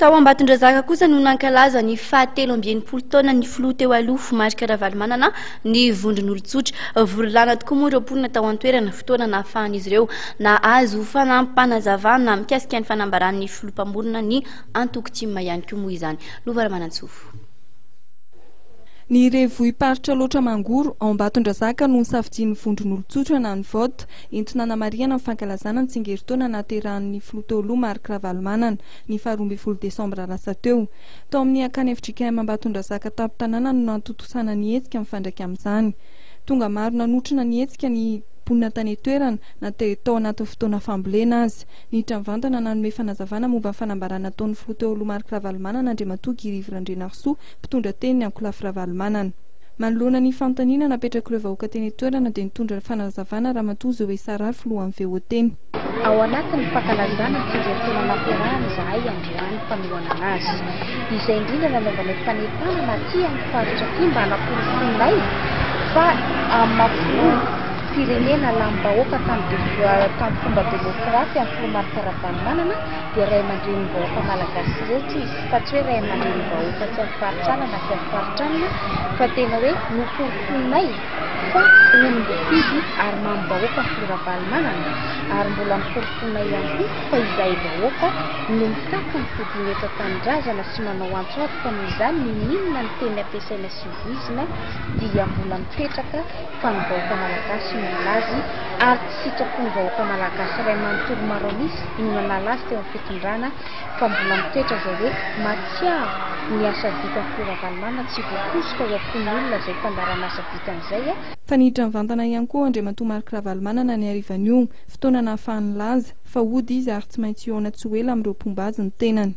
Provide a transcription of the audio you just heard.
Tao Ambatondrazaka kosa no nankalaza ny fahatelo amby enimpolo taona ny filoha teo aloha Marika Ravalomanana ny vondron'olon-tsotra. Vorilana tokoa moa ireo mponina tao an-toerana fotoana nahafahan'izy ireo nahazo fanampanazavana mikasika ny fanambaran'ny filoham-pamorona ny Antokotsinima ihany koa moa izany. Lova Ramanantsofo. Ny revohim-paritra loatra mangoro ao Ambatondrazaka no nisafidian'ny vondron'olon-tsotra na ny voto entina namariana ny fankalazana ny tsingeritaona naterahan'ny filoha teo aloha Marika Ravalomanana ny 12 Desambra lasa teo. Tao amin'ny akany FJKM Ambatondrazaka tapo-tanàna no nantotosana ny hetsika mifandraika amin'izany. Tonga maro nanotrona ny hetsika ny mponina tany toerana na tao anaty fotoana fambolena azy. Ny Travantana nanome fanazavana momba ny fanambarana nataon'ny filoha teo aloha Marika Ravalomanana Andriamatoa Girivy Randrianarsoa mpitondra teny ny Ankolafy Ravalomanana. Manoloana ny fanontaniana napetraka ireo vahoaka teny toerana dia nitondra fanazavana Ramatoa Zoe Sarary filohan'ny VOT. Ao anatin'ny fankalazana ny tsingeritaona naterahana izahay androany fanohana anazy. Izay indrindra nanaovana fanetana na tia ny faritra ity mba hanaporofonnay fa amin'ny firenena lambahoaka tamin'ny fomba demokraty amin'ny filoha Marika Ravalomanana dia ray aman-dren'ny vahoaka malagasy rehetra izy fa tsy hoe ray aman-dren'ny vahoaka tsy amin'ny faritrana na tsy amin'ny faritranina fa tena hoe noporofonnay fa ombofily ary mambahoaka ny filoha Ravalomanana ary mbola miporofonnay ihany koa fa izay vahoaka no mitaka ny fodinetra tanindrazana sy manao antsoaty noho izany ninona ny teny ampiasaina sy voizina dia mbola mipetraka fa ny vahoaka malagasy malazy ary tsy sitrapon'ny vahoaka malagasy ray manontolo maro misy no nanalazy teo amin'ny fitondrana fa mbola mitoetra izay hoe matsiaro ny asa vita ny filoha Ravalomanana tsy voaposika ho ampon'ny olona izay fandarana asa vitan'izay fa ny Travantana ihany koa Andriamatoa Marika Ravalomanana ny arivan'io fotoana nahafahan'ny laza fa hody izy ary tsy maintsy eo anaty tsy ho ela amin'ireo mpombazy ny tenany.